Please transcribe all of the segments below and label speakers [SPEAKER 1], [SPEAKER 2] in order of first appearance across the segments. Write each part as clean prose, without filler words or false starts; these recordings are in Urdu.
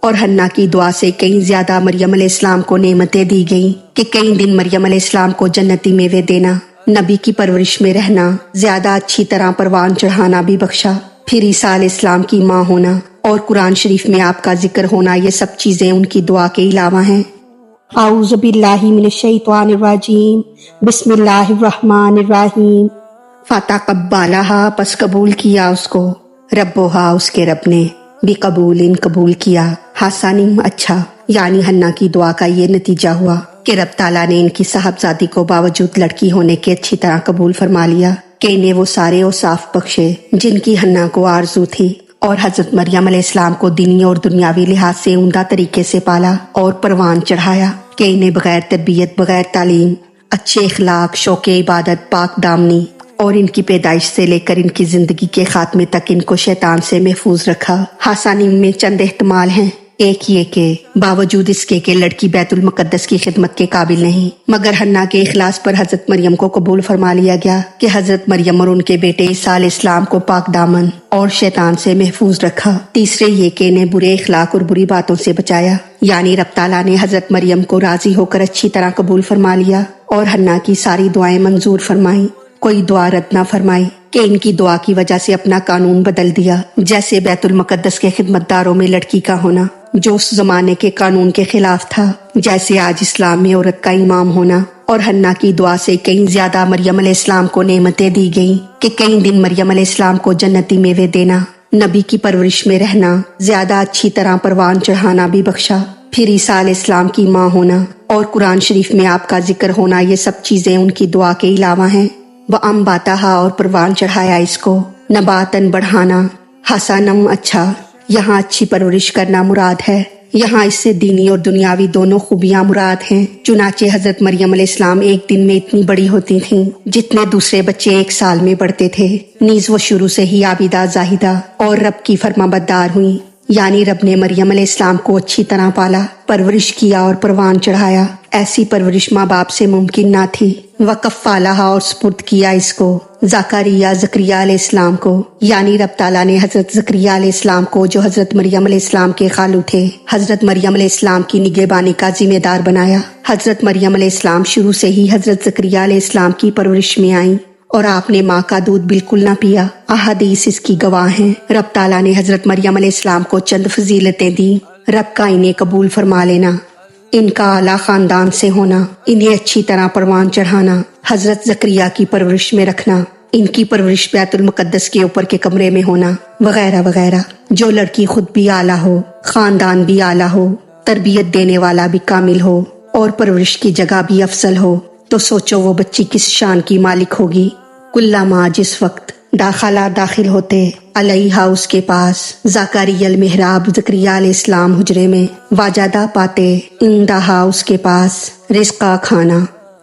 [SPEAKER 1] اور ہنا کی دعا سے کہیں زیادہ مریم علیہ السلام کو نعمتیں دی گئیں کہ کئی دن مریم علیہ السلام کو جنتی میوے دینا، نبی کی پرورش میں رہنا، زیادہ اچھی طرح پروان چڑھانا بھی بخشا، پھر عیسیٰ علیہ السلام کی ماں ہونا اور قرآن شریف میں آپ کا ذکر ہونا، یہ سب چیزیں ان کی دعا کے علاوہ ہیں۔ اعوذ باللہ من الشیطان الرجیم، بسم اللہ الرحمن الرحیم۔ فتقبلہا، پس قبول کیا اس کو، ربہا، اس کے رب نے، بقبول، قبول کیا، حسن، اچھا، یعنی ہنا کی دعا کا یہ نتیجہ ہوا کہ رب تعالیٰ نے ان کی صاحبزادی کو باوجود لڑکی ہونے کے اچھی طرح قبول فرما لیا کہ انہیں وہ سارے اوصاف بخشے جن کی ہنا کو آرزو تھی، اور حضرت مریم علیہ السلام کو دینی اور دنیاوی لحاظ سے عمدہ طریقے سے پالا اور پروان چڑھایا کہ انہیں بغیر تربیت، بغیر تعلیم، اچھے اخلاق، شوق عبادت، پاک دامنی اور ان کی پیدائش سے لے کر ان کی زندگی کے خاتمے تک ان کو شیطان سے محفوظ رکھا۔ حسانیم میں چند احتمال ہیں۔ ایک یہ کہ باوجود اس کے کہ لڑکی بیت المقدس کی خدمت کے قابل نہیں، مگر ہنا کے اخلاص پر حضرت مریم کو قبول فرما لیا گیا کہ حضرت مریم اور ان کے بیٹے عیسیٰ علیہ السلام کو پاک دامن اور شیطان سے محفوظ رکھا۔ تیسرے یہ کہ انہیں برے اخلاق اور بری باتوں سے بچایا، یعنی رب تعالیٰ نے حضرت مریم کو راضی ہو کر اچھی طرح قبول فرما لیا اور ہنا کی ساری دعائیں منظور فرمائیں، کوئی دعا رد نہ فرمائی کہ ان کی دعا کی وجہ سے اپنا قانون بدل دیا، جیسے بیت المقدس کے خدمتداروں میں لڑکی کا ہونا جو اس زمانے کے قانون کے خلاف تھا، جیسے آج اسلام میں عورت کا امام ہونا، اور ہنا کی دعا سے کہیں زیادہ مریم علیہ السلام کو نعمتیں دی گئیں کہ کئی دن مریم علیہ السلام کو جنتی میوے دینا، نبی کی پرورش میں رہنا، زیادہ اچھی طرح پروان چڑھانا بھی بخشا، پھر عیسیٰ علیہ السلام کی ماں ہونا اور قرآن شریف میں آپ کا ذکر ہونا، یہ سب چیزیں ان کی دعا کے علاوہ ہیں۔ وَأَنبَتَہا، اور پروان چڑھایا اس کو، نباتن، بڑھانا، حسنم، اچھا، یہاں اچھی پرورش کرنا مراد ہے، یہاں اس سے دینی اور دنیاوی دونوں خوبیاں مراد ہیں۔ چنانچہ حضرت مریم علیہ السلام ایک دن میں اتنی بڑی ہوتی تھیں جتنے دوسرے بچے ایک سال میں بڑھتے تھے، نیز وہ شروع سے ہی عابدہ، زاہدہ اور رب کی فرمانبردار ہوئیں، یعنی رب نے مریم علیہ السلام کو اچھی طرح پالا، پرورش کیا اور پروان چڑھایا۔ ایسی پرورش ماں باپ سے ممکن نہ تھی۔ وَکَفَّلَہا، اور سپرد کیا اس کو، زکریا علیہ السلام کو، یعنی رب تعالیٰ نے حضرت زکریا علیہ السلام کو، جو حضرت مریم علیہ السلام کے خالو تھے، حضرت مریم علیہ السلام کی نگہبانی کا ذمہ دار بنایا۔ حضرت مریم علیہ السلام شروع سے ہی حضرت زکریا علیہ السلام کی پرورش میں آئیں اور آپ نے ماں کا دودھ بالکل نہ پیا، احادیث اس کی گواہ ہیں۔ رب تعالیٰ نے حضرت مریم علیہ السلام کو چند فضیلتیں دیں، رب کا انہیں قبول فرما لینا، ان کا اعلیٰ خاندان سے ہونا، انہیں اچھی طرح پروان چڑھانا، حضرت زکریا کی پرورش میں رکھنا، ان کی پرورش بیت المقدس کے اوپر کے کمرے میں ہونا، وغیرہ وغیرہ۔ جو لڑکی خود بھی اعلیٰ ہو، خاندان بھی اعلیٰ ہو، تربیت دینے والا بھی کامل ہو اور پرورش کی جگہ بھی افضل ہو، تو سوچو وہ بچی کس شان کی مالک ہوگی۔ کلما، جس وقت، داخل ہوتے، علیہا، اس کے پاس، زکریا المحراب، زکریا علیہ السلام حجرے میں، واجدہ، پاتے، عندہا، اس کے پاس، رزقا، کھانا۔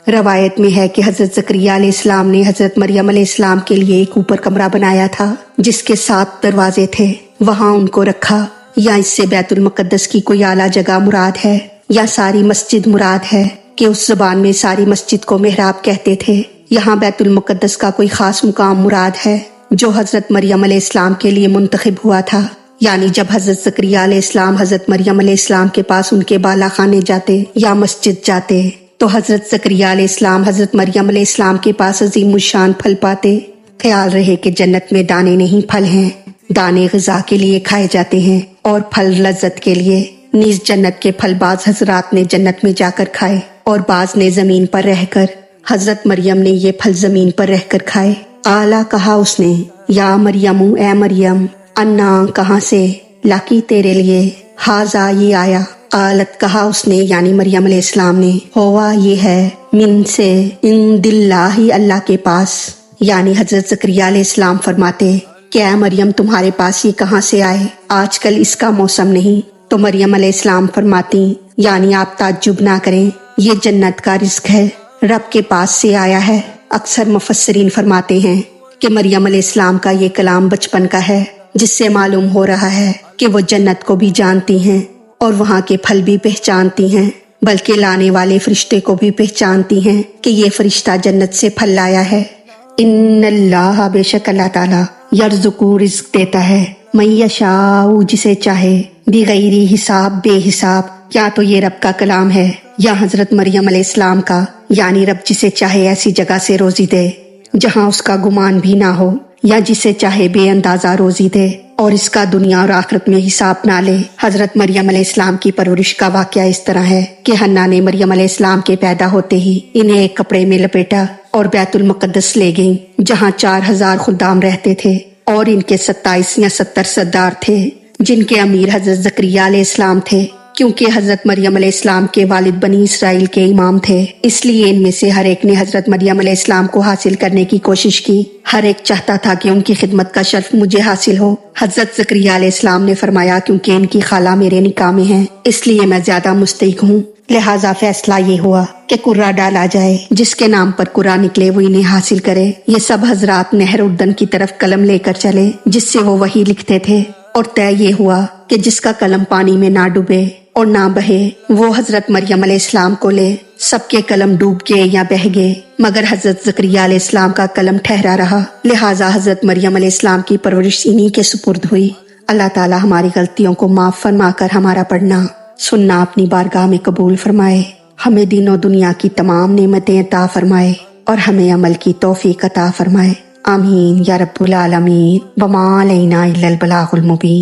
[SPEAKER 1] روایت میں ہے کہ حضرت زکریا علیہ السلام نے حضرت مریم علیہ السلام کے لیے ایک اوپر کمرہ بنایا تھا جس کے 7 دروازے تھے، وہاں ان کو رکھا، یا اس سے بیت المقدس کی کوئی اعلیٰ جگہ مراد ہے یا ساری مسجد مراد ہے کہ اس زبان میں ساری مسجد کو محراب کہتے تھے، یہاں بیت المقدس کا کوئی خاص مقام مراد ہے جو حضرت مریم علیہ السلام کے لیے منتخب ہوا تھا، یعنی جب حضرت زکریا علیہ السلام حضرت مریم علیہ السلام کے پاس ان کے بالا خانے جاتے یا مسجد جاتے تو حضرت زکریا علیہ السلام حضرت مریم علیہ السلام کے پاس عظیم الشان پھل پاتے۔ خیال رہے کہ جنت میں دانے نہیں، پھل ہیں، دانے غذا کے لیے کھائے جاتے ہیں اور پھل لذت کے لیے، نیز جنت کے پھل بعض حضرات نے جنت میں جا کر کھائے اور بعض نے زمین پر رہ کر، حضرت مریم نے یہ پھل زمین پر رہ کر کھائے۔ اعلیٰ، کہا اس نے، یا مریم، اے مریم، انا، کہاں سے، لاکی، تیرے لیے، ہاذا، یہ آیا، قالت، کہا اس نے یعنی مریم علیہ السلام نے، ہوا، یہ ہے، من، سے، عند اللہ، اللہ کے پاس، یعنی حضرت زکریا علیہ السلام فرماتے کہ اے مریم، تمہارے پاس یہ کہاں سے آئے، آج کل اس کا موسم نہیں، تو مریم علیہ السلام فرماتی یعنی آپ تعجب نہ کریں، یہ جنت کا رزق ہے، رب کے پاس سے آیا ہے۔ اکثر مفسرین فرماتے ہیں کہ مریم علیہ السلام کا یہ کلام بچپن کا ہے، جس سے معلوم ہو رہا ہے کہ وہ جنت کو بھی جانتی ہیں اور وہاں کے پھل بھی پہچانتی ہیں، بلکہ لانے والے فرشتے کو بھی پہچانتی ہیں کہ یہ فرشتہ جنت سے پھل لایا ہے۔ ان اللہ، بے شک اللہ تعالیٰ، یرزقو، رزق دیتا ہے، من یشاء جسے چاہے، بغیر حساب بے حساب. کیا تو یہ رب کا کلام ہے یا حضرت مریم علیہ السلام کا؟ یعنی رب جسے چاہے ایسی جگہ سے روزی دے جہاں اس کا گمان بھی نہ ہو، یا جسے چاہے بے اندازہ روزی دے اور اس کا دنیا اور آخرت میں حساب نہ لے. حضرت مریم علیہ السلام کی پرورش کا واقعہ اس طرح ہے کہ حنا نے مریم علیہ السلام کے پیدا ہوتے ہی انہیں ایک کپڑے میں لپیٹا اور بیت المقدس لے گئیں، جہاں 4000 خدام رہتے تھے اور ان کے 27 یا 70 سردار تھے، جن کے امیر حضرت زکریا علیہ السلام تھے. کیونکہ حضرت مریم علیہ السلام کے والد بنی اسرائیل کے امام تھے، اس لیے ان میں سے ہر ایک نے حضرت مریم علیہ السلام کو حاصل کرنے کی کوشش کی. ہر ایک چاہتا تھا کہ ان کی خدمت کا شرف مجھے حاصل ہو. حضرت زکریا علیہ السلام نے فرمایا کیونکہ ان کی خالہ میرے نکاح میں ہیں، اس لیے میں زیادہ مستحق ہوں، لہٰذا فیصلہ یہ ہوا کہ قرہ ڈالا جائے، جس کے نام پر قرہ نکلے وہ انہیں حاصل کرے. یہ سب حضرات نہر اردن کی طرف قلم لے کر چلے جس سے وہ وحی لکھتے تھے، اور طے یہ ہوا کہ جس کا قلم پانی میں نہ ڈوبے اور نہ بہے وہ حضرت مریم علیہ السلام کو لے. سب کے قلم ڈوب گئے یا بہہ گئے، مگر حضرت زکریا علیہ السلام کا قلم ٹھہرا رہا، لہٰذا حضرت مریم علیہ السلام کی پرورش انہی کے سپرد ہوئی. اللہ تعالی ہماری غلطیوں کو معاف فرما کر ہمارا پڑھنا سننا اپنی بارگاہ میں قبول فرمائے، ہمیں دین و دنیا کی تمام نعمتیں عطا فرمائے اور ہمیں عمل کی توفیق عطا فرمائے. آمین یا رب العالمین. وما علینا الا البلاغ المبین.